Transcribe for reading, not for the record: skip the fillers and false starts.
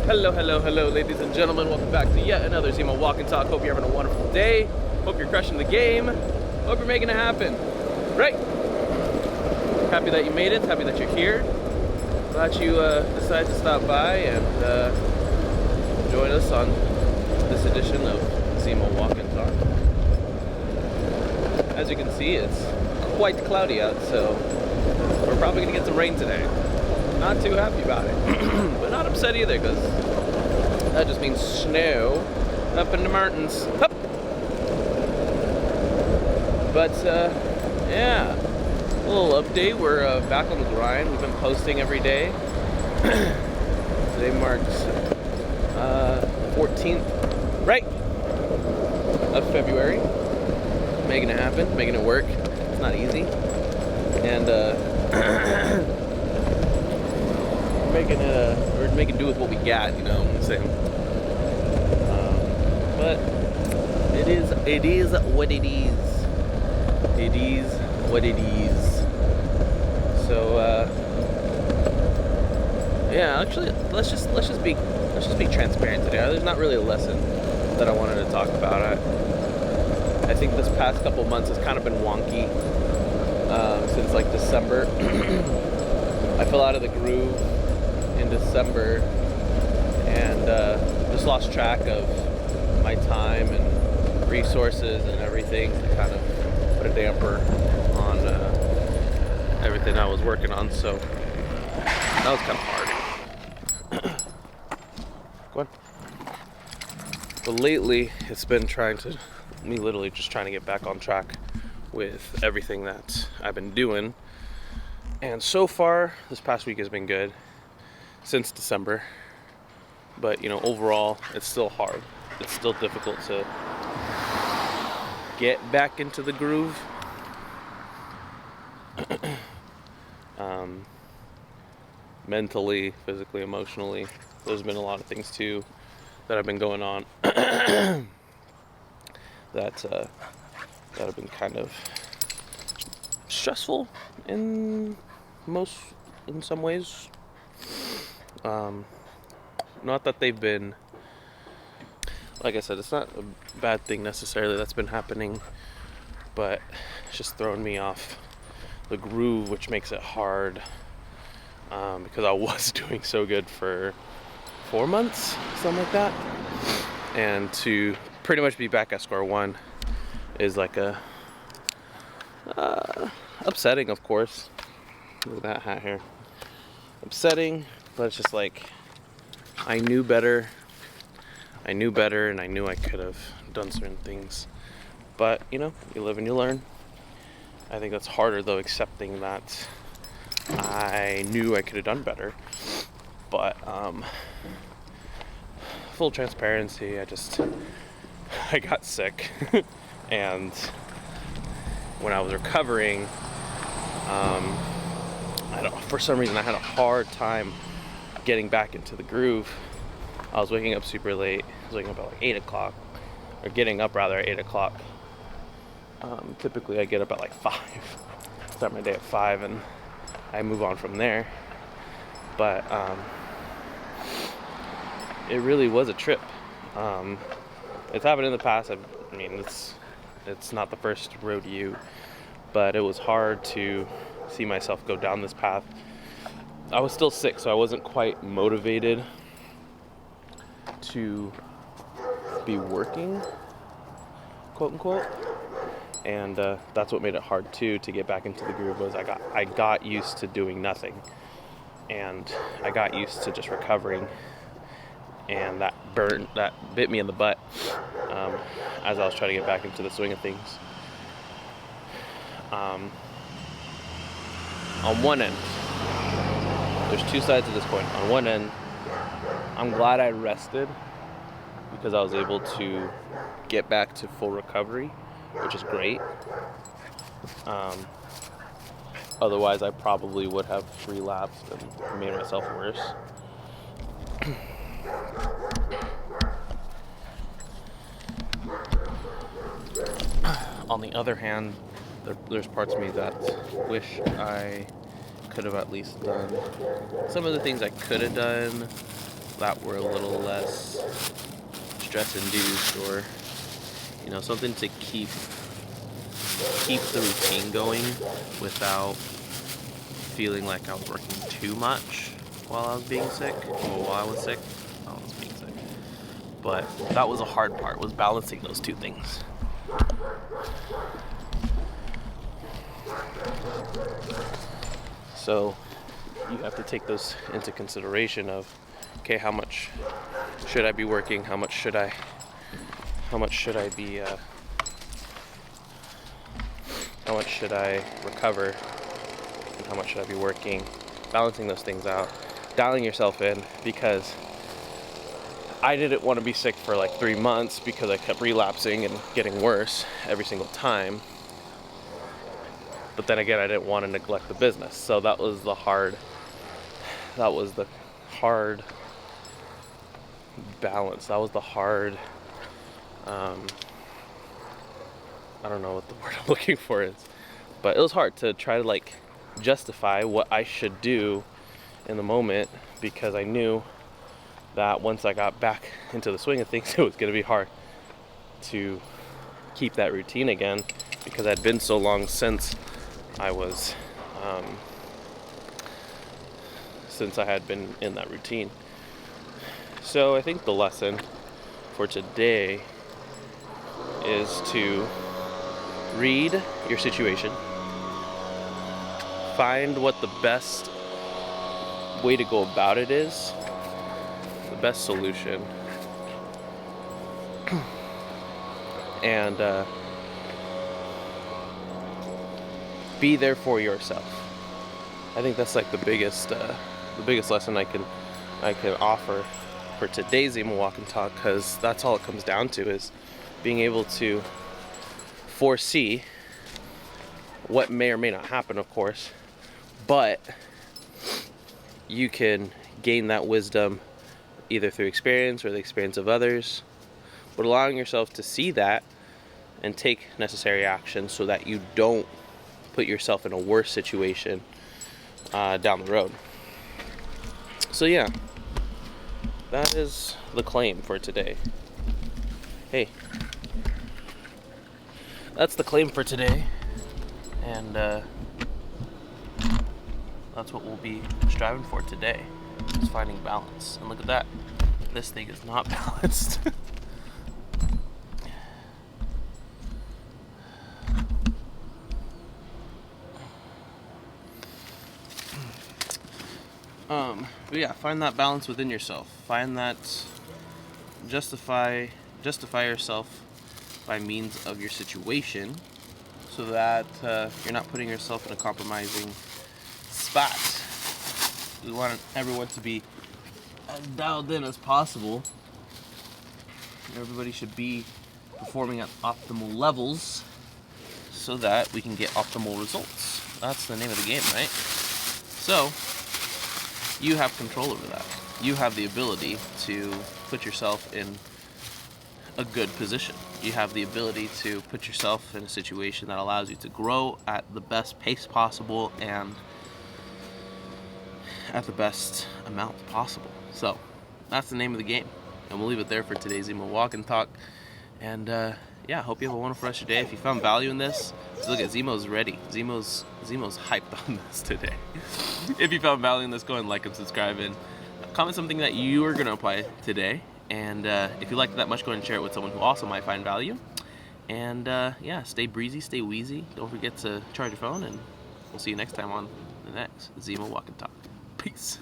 Hello, ladies and gentlemen. Welcome back to yet another Zemo Walk and Talk. Hope you're having a wonderful day. Hope you're crushing the game. Hope you're making it happen. Right? Happy that you made it. Happy that you're here. Glad you decided to stop by and join us on this edition of Zemo Walk and Talk. As you can see, it's quite cloudy out, so we're probably going to get some rain today. Not too happy about it, but not upset either, because that just means snow up in the mountains. Hup! But yeah, a little update. We're back on the grind. We've been posting every day. Today marks the 14th, right, of February. Making it happen, making it work. It's not easy, and we're making do with what we got, you know what I'm saying? But it is what it is. It is what it is. So yeah, actually, let's just be transparent today. There's not really a lesson that I wanted to talk about. I think this past couple months has kind of been wonky since like December. I fell out of the groove in December and just lost track of my time and resources and everything to kind of put a damper on everything I was working on, so that was kind of hard. Go on. But lately it's been literally just trying to get back on track with everything that I've been doing, and so far this past week has been good since December, but you know, overall it's still hard. It's still difficult to get back into the groove. Mentally, physically, emotionally, there's been a lot of things too that have been going on that have been kind of stressful in some ways. Not that they've been, like I said, it's not a bad thing necessarily that's been happening, but it's just thrown me off the groove, which makes it hard, because I was doing so good for 4 months, something like that, and to pretty much be back at square one is like a upsetting, of course. Look at that hat here. Upsetting, but it's just like I knew better, and I knew I could have done certain things, but you know, you live and you learn. I think that's harder though, accepting that I knew I could have done better. But full transparency, I got sick and when I was recovering, for some reason I had a hard time getting back into the groove. I was waking up super late. I was waking up at like 8 o'clock, or getting up rather at 8 o'clock. Typically I get up at like 5, start my day at 5, and I move on from there. But it really was a trip. It's happened in the past. I mean, it's not the first rodeo, but it was hard to see myself go down this path. I was still sick, so I wasn't quite motivated to be working, quote unquote, and that's what made it hard too to get back into the groove. Was I got used to doing nothing, and I got used to just recovering, and that bit me in the butt as I was trying to get back into the swing of things. On one end, there's two sides to this coin. On one end, I'm glad I rested because I was able to get back to full recovery, which is great. Otherwise, I probably would have relapsed and made myself worse. On the other hand, there's parts of me that wish I could have at least done some of the things I could have done that were a little less stress-induced, or something to keep the routine going without feeling like I was working too much while I was being sick, or while I was sick. I was being sick. But that was a hard part, was balancing those two things. So you have to take those into consideration of, okay, how much should I be working? How much should I recover? And how much should I be working? Balancing those things out, dialing yourself in, because I didn't want to be sick for like 3 months because I kept relapsing and getting worse every single time. But then again, I didn't want to neglect the business. So that was the hard balance. That was the hard, I don't know what the word I'm looking for is, but it was hard to try to like justify what I should do in the moment, because I knew that once I got back into the swing of things, it was going to be hard to keep that routine again, because I'd been so long since I had been in that routine. So I think the lesson for today is to read your situation, find what the best way to go about it is, the best solution, and be there for yourself. I think that's like the biggest lesson I can offer for today's Zemo Walk and Talk, because that's all it comes down to, is being able to foresee what may or may not happen, of course, but you can gain that wisdom either through experience or the experience of others, but allowing yourself to see that and take necessary action so that you don't put yourself in a worse situation down the road. So yeah, that is the claim for today. Hey, that's the claim for today, and that's what we'll be striving for today, is finding balance. And look at that, this thing is not balanced. But yeah, find that balance within yourself. Find that, justify yourself by means of your situation, so that you're not putting yourself in a compromising spot. We want everyone to be as dialed in as possible. Everybody should be performing at optimal levels so that we can get optimal results. That's the name of the game, right? So you have control over that. You have the ability to put yourself in a good position. You have the ability to put yourself in a situation that allows you to grow at the best pace possible and at the best amount possible. So that's the name of the game, and we'll leave it there for today's Zemo Walk and Talk. And yeah, hope you have a wonderful rest of your day. If you found value in this, let's look at Zemo's ready. Zemo's hyped on this today. If you found value in this, go ahead and like and subscribe, and comment something that you are going to apply today. And if you liked it that much, go ahead and share it with someone who also might find value. And yeah, stay breezy, stay wheezy. Don't forget to charge your phone, and we'll see you next time on the next Zemo Walk and Talk. Peace.